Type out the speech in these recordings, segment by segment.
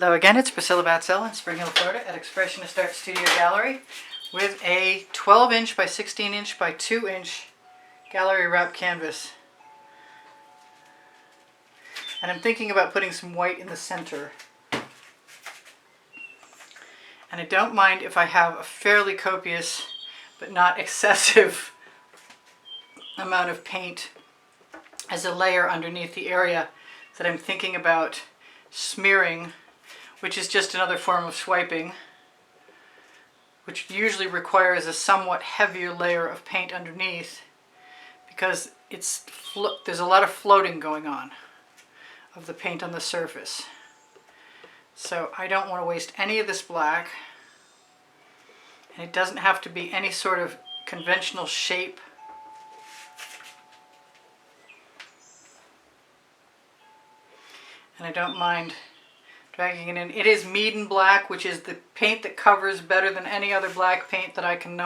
Hello again, it's Priscilla Batzell in Spring Hill, Florida at Expressionist Art Studio Gallery with a 12-inch by 16-inch by 2-inch gallery wrap canvas. And I'm thinking about putting some white in the center. And I don't mind if I have a fairly copious but not excessive amount of paint as a layer underneath the area that I'm thinking about smearing, which is just another form of swiping, which usually requires a somewhat heavier layer of paint underneath because there's a lot of floating going on of the paint on the surface. So I don't want to waste any of this black, and it doesn't have to be any sort of conventional shape. And I don't mind dragging it in. It is Meeden black, which is the paint that covers better than any other black paint that I can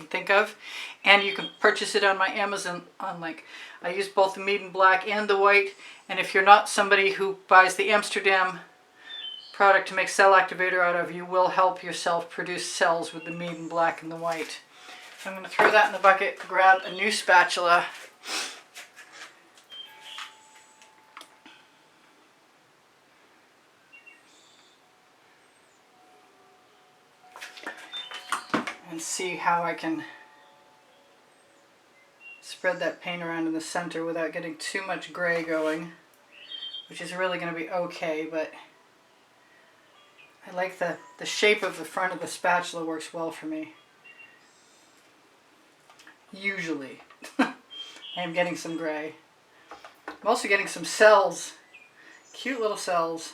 think of. And you can purchase it on my Amazon link. I use both the Meeden black and the white. And if you're not somebody who buys the Amsterdam product to make cell activator out of, you will help yourself produce cells with the Meeden black and the white. So I'm going to throw that in the bucket, grab a new spatula. And see how I can spread that paint around in the center without getting too much gray going, which is really going to be okay, but I like the shape of the front of the spatula works well for me. Usually. I am getting some gray. I'm also getting some cells, cute little cells.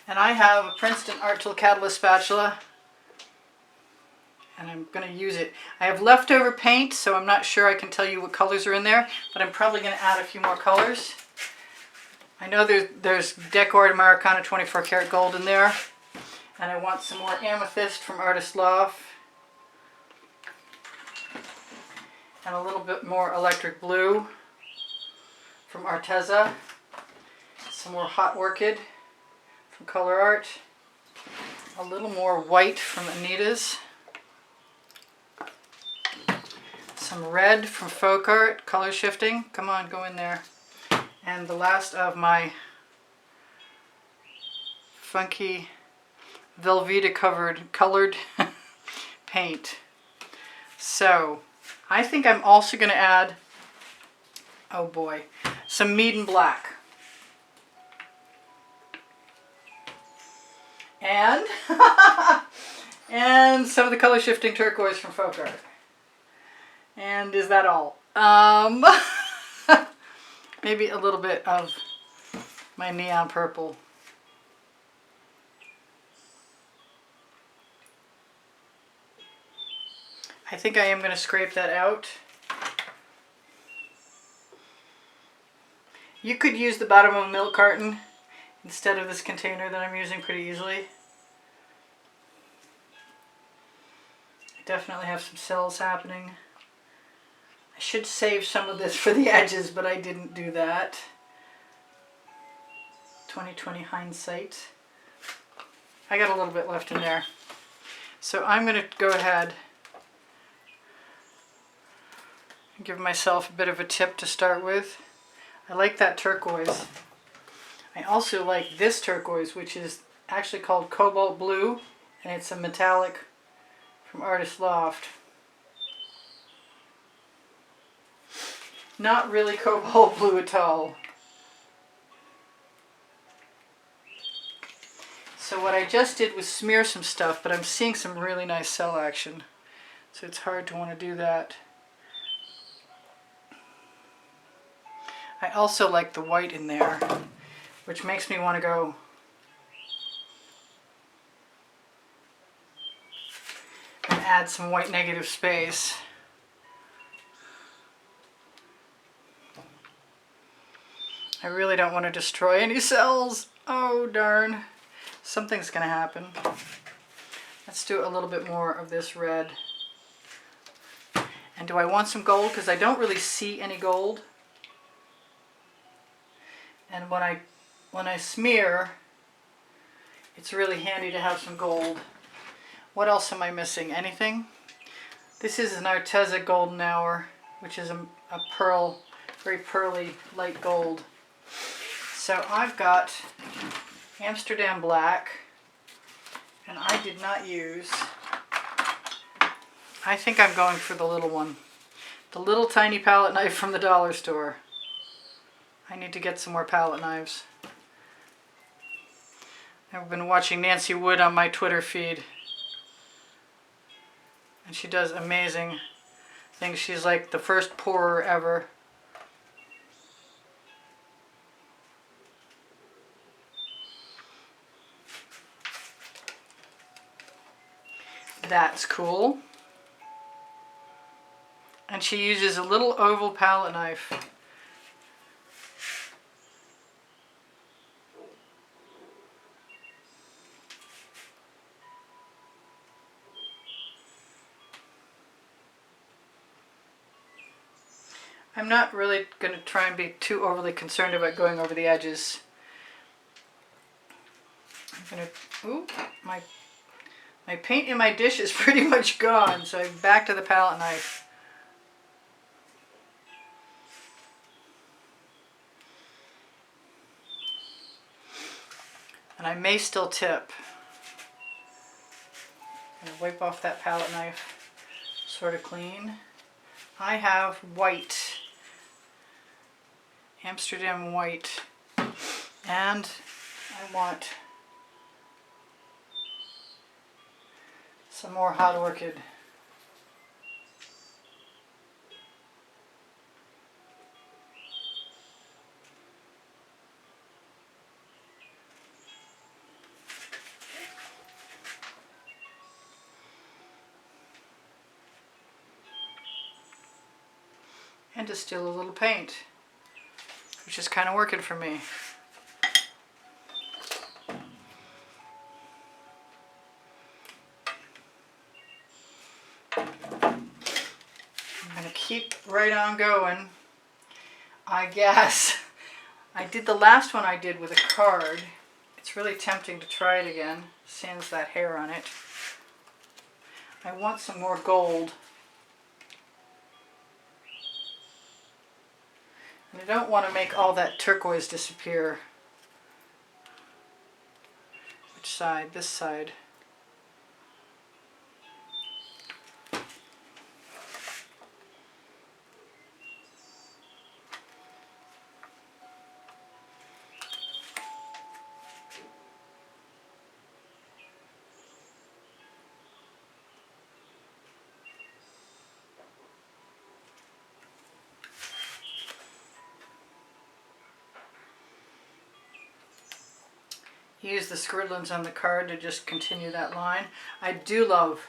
And I have a Princeton Art Tool Catalyst spatula, and I'm going to use it. I have leftover paint, so I'm not sure I can tell you what colors are in there, but I'm probably going to add a few more colors. I know there's Decor Americana 24 karat gold in there, and I want some more amethyst from Artist Loft, and a little bit more electric blue from Arteza, some more hot orchid from Color Art, a little more white from Anita's, some red from Folk Art, color shifting. Come on, go in there. And the last of my funky Velveeta colored paint. So I think I'm also going to add, oh boy, some Meeden black. And and some of the color shifting turquoise from Folk Art. And is that all? Maybe a little bit of my neon purple. I think I am going to scrape that out. You could use the bottom of a milk carton instead of this container that I'm using pretty easily. I definitely have some cells happening. I should save some of this for the edges, but I didn't do that. 20/20 hindsight. I got a little bit left in there. So I'm going to go ahead and give myself a bit of a tip to start with. I like that turquoise. I also like this turquoise, which is actually called Cobalt Blue, and it's a metallic from Artist Loft. Not really cobalt blue at all. So what I just did was smear some stuff, but I'm seeing some really nice cell action. So it's hard to want to do that. I also like the white in there, which makes me want to go and add some white negative space. I really don't want to destroy any cells. Oh darn. Something's going to happen. Let's do a little bit more of this red. And do I want some gold? Because I don't really see any gold. And when I smear, it's really handy to have some gold. What else am I missing? Anything? This is an Arteza Golden Hour, which is a pearl, very pearly, light gold. So I've got Amsterdam Black, and I did not use, I think I'm going for the little one. The little tiny palette knife from the dollar store. I need to get some more palette knives. I've been watching Nancy Wood on my Twitter feed. And she does amazing things. She's like the first pourer ever. That's cool. And she uses a little oval palette knife. I'm not really going to try and be too overly concerned about going over the edges. I'm going to, ooh, my paint in my dish is pretty much gone, so I'm back to the palette knife. And I may still tip. I'm going to wipe off that palette knife sort of clean. I have white. Amsterdam white, and I want some more hot orchid. And distill a little paint, which is kind of working for me. I'm going to keep right on going. I guess I did the last one I did with a card. It's really tempting to try it again, sans that hair on it. I want some more gold. And I don't want to make all that turquoise disappear. Which side? This side. Use the scribblings on the card to just continue that line. I do love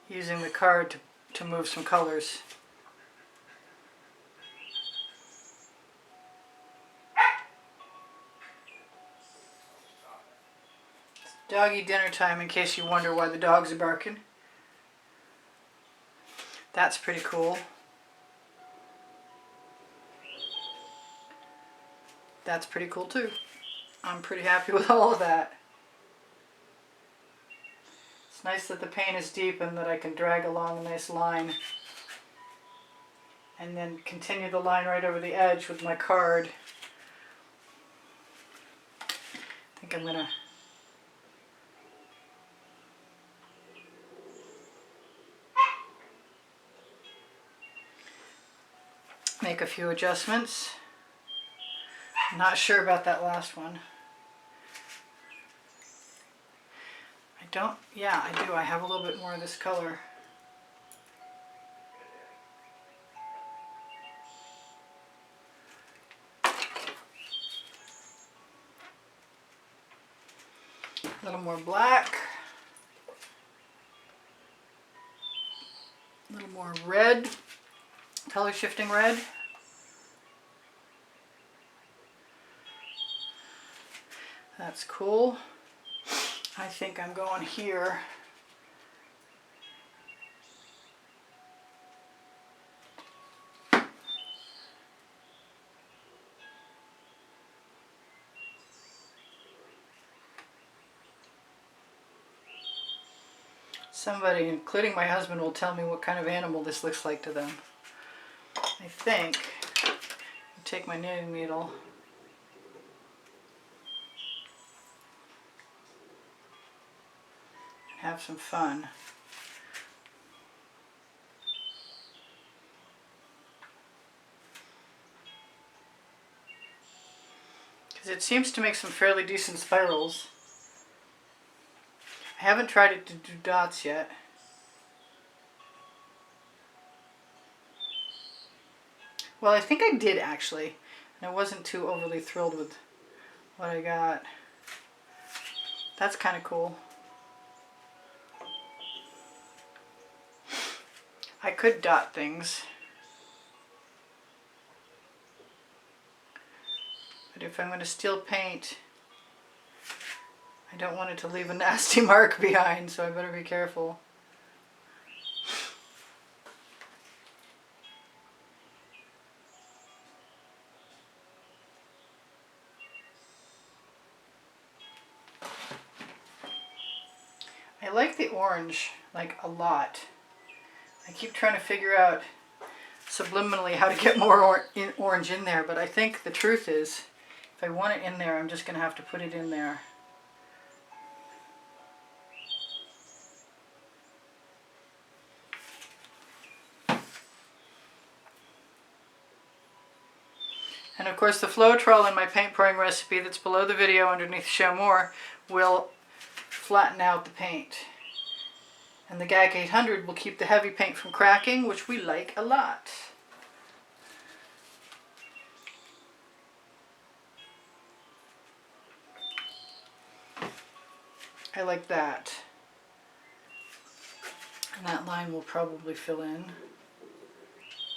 using the card to move some colors. It's doggy dinner time, in case you wonder why the dogs are barking. That's pretty cool. That's pretty cool too. I'm pretty happy with all of that. It's nice that the paint is deep and that I can drag along a nice line and then continue the line right over the edge with my card. I think I'm going to make a few adjustments. I'm not sure about that last one. Yeah, I do. I have a little bit more of this color. A little more black. A little more red. Color shifting red. That's cool. I think I'm going here. Somebody, including my husband, will tell me what kind of animal this looks like to them. I think I'll take my knitting needle and have some fun. Because it seems to make some fairly decent spirals. I haven't tried it to do dots yet. Well, I think I did actually, and I wasn't too overly thrilled with what I got. That's kind of cool. I could dot things, but if I'm going to steal paint, I don't want it to leave a nasty mark behind, so I better be careful. I like the orange, like, a lot. I keep trying to figure out subliminally how to get more orange in there, but I think the truth is, if I want it in there, I'm just going to have to put it in there. And of course the Floetrol in my paint pouring recipe that's below the video underneath Show More will flatten out the paint. And the GAC 800 will keep the heavy paint from cracking, which we like a lot. I like that. And that line will probably fill in,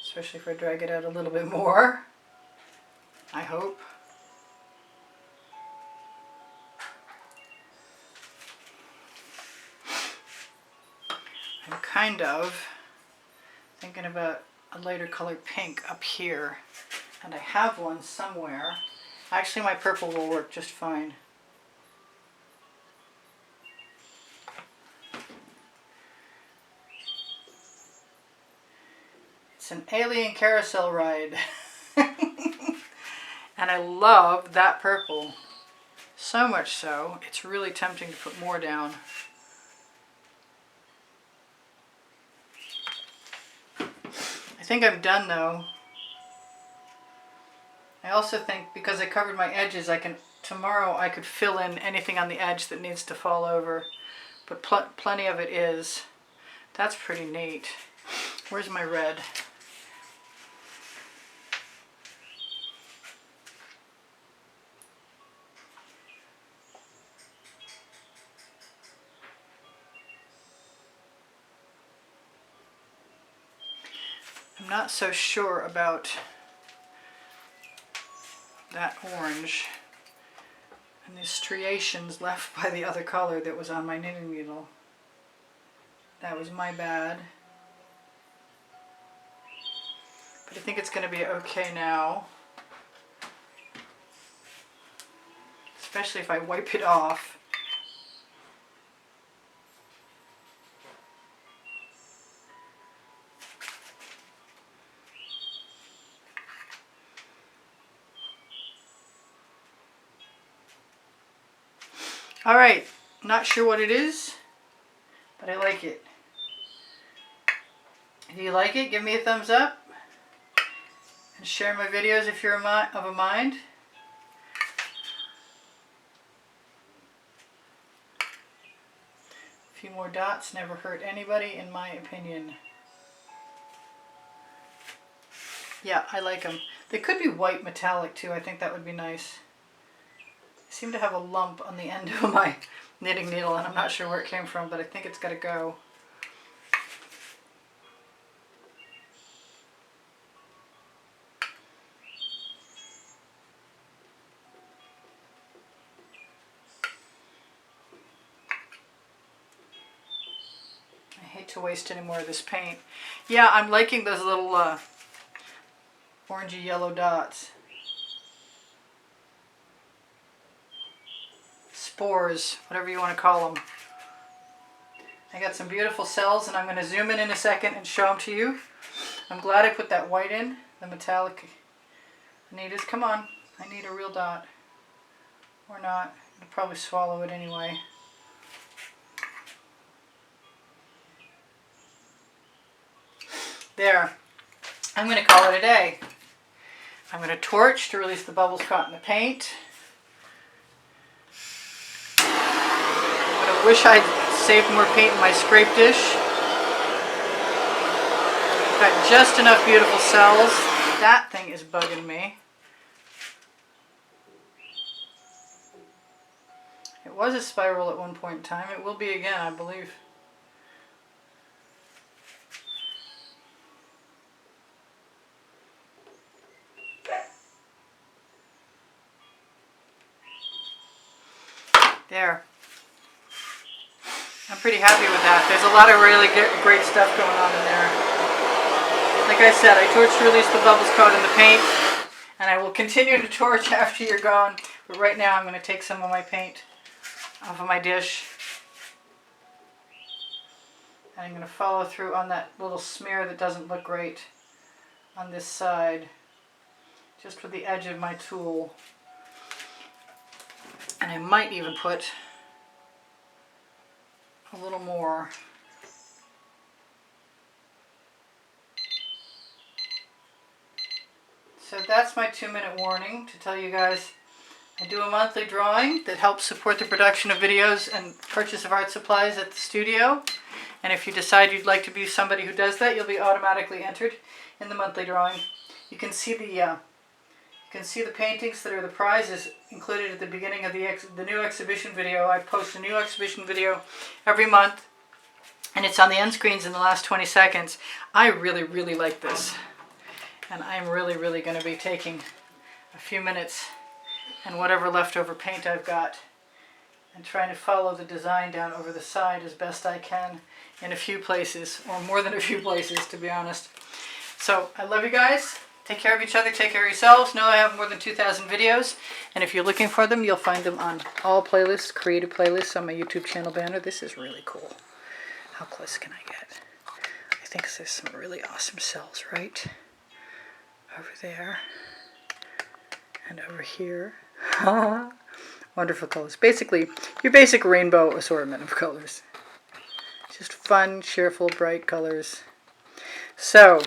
especially if I drag it out a little bit more. I hope. I'm kind of thinking about a lighter colored pink up here, and I have one somewhere. Actually, my purple will work just fine. It's an alien carousel ride. And I love that purple. So much so, it's really tempting to put more down. I think I'm done though. I also think because I covered my edges, tomorrow I could fill in anything on the edge that needs to fall over. But plenty of it is. That's pretty neat. Where's my red? I'm not so sure about that orange and the striations left by the other color that was on my knitting needle. That was my bad. But I think it's going to be okay now. Especially if I wipe it off. Alright, not sure what it is, but I like it. If you like it, give me a thumbs up. And share my videos if you're of a mind. A few more dots never hurt anybody, in my opinion. Yeah, I like them. They could be white metallic too. I think that would be nice. I seem to have a lump on the end of my knitting needle, and I'm not sure where it came from, but I think it's got to go. I hate to waste any more of this paint. Yeah, I'm liking those little orangey yellow dots. Spores, whatever you want to call them. I got some beautiful cells, and I'm going to zoom in a second and show them to you. I'm glad I put that white in, the metallic. Anita's, come on. I need a real dot. Or not. I'll probably swallow it anyway. There. I'm going to call it a day. I'm going to torch to release the bubbles caught in the paint. I'm going to wish I'd saved more paint in my scrape dish. Got just enough beautiful cells. That thing is bugging me. It was a spiral at one point in time. It will be again, I believe. There. I'm pretty happy with that. There's a lot of really great stuff going on in there. Like I said, I torched to release the bubbles caught in the paint, and I will continue to torch after you're gone. But right now I'm going to take some of my paint off of my dish. And I'm going to follow through on that little smear that doesn't look great on this side, just with the edge of my tool. And I might even put a little more. So that's my 2-minute warning to tell you guys I do a monthly drawing that helps support the production of videos and purchase of art supplies at the studio. And if you decide you'd like to be somebody who does that, you'll be automatically entered in the monthly drawing. You can see the paintings that are the prizes included at the beginning of the new exhibition video. I post a new exhibition video every month, and it's on the end screens in the last 20 seconds. I really, really like this, and I'm really, really going to be taking a few minutes and whatever leftover paint I've got and trying to follow the design down over the side as best I can in a few places, or more than a few places, to be honest. So I love you guys. Take care of each other, take care of yourselves. Know I have more than 2,000 videos, and if you're looking for them, you'll find them on all playlists, creative playlists on my YouTube channel banner. This is really cool. How close can I get? I think there's some really awesome cells right over there and over here. Wonderful colors. Basically, your basic rainbow assortment of colors. Just fun, cheerful, bright colors. So,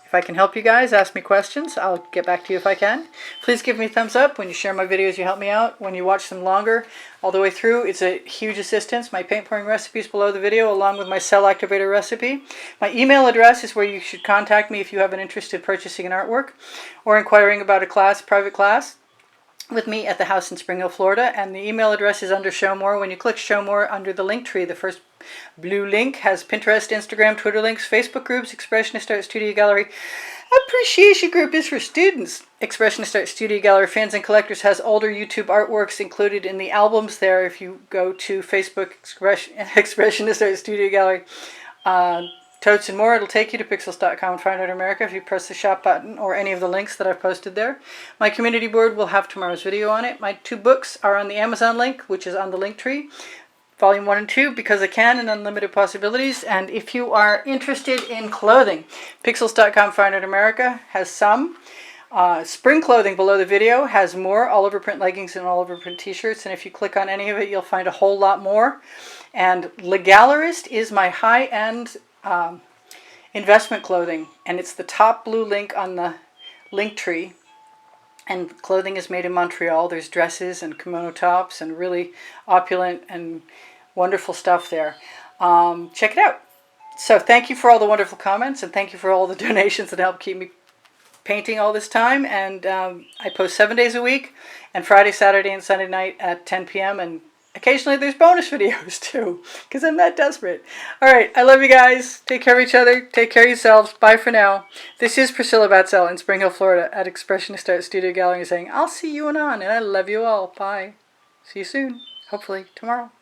if I can help you guys, ask me questions. I'll get back to you if I can. Please give me a thumbs up. When you share my videos, you help me out. When you watch them longer, all the way through, it's a huge assistance. My paint pouring recipe is below the video, along with my cell activator recipe. My email address is where you should contact me if you have an interest in purchasing an artwork or inquiring about a class, private class, with me at the house in Spring Hill, Florida. And the email address is under Show More. When you click Show More under the link tree, the first blue link has Pinterest, Instagram, Twitter links, Facebook groups, Expressionist Art Studio Gallery. Appreciation group is for students. Expressionist Art Studio Gallery Fans and Collectors has older YouTube artworks included in the albums there. If you go to Facebook Expressionist Art Studio Gallery, Totes and more, it'll take you to pixels.com and Fine Art America if you press the shop button or any of the links that I've posted there. My community board will have tomorrow's video on it. My 2 books are on the Amazon link, which is on the link tree. Volume 1 and 2, Because I Can and Unlimited Possibilities. And if you are interested in clothing, pixels.com Fine Art America has some. Spring clothing below the video has more all over print leggings and all over print t-shirts. And if you click on any of it, you'll find a whole lot more. And Le Gallerist is my high-end investment clothing, and it's the top blue link on the link tree, and clothing is made in Montreal. There's dresses and kimono tops and really opulent and wonderful stuff there. Check it out. So thank you for all the wonderful comments, and thank you for all the donations that help keep me painting all this time. And I post 7 days a week, and Friday, Saturday, and Sunday night at 10 p.m. and occasionally there's bonus videos too, because I'm that desperate. Alright, I love you guys. Take care of each other. Take care of yourselves. Bye for now. This is Priscilla Batzell in Spring Hill, Florida at Expressionist Art Studio Gallery saying, I'll see you anon, and I love you all. Bye. See you soon. Hopefully tomorrow.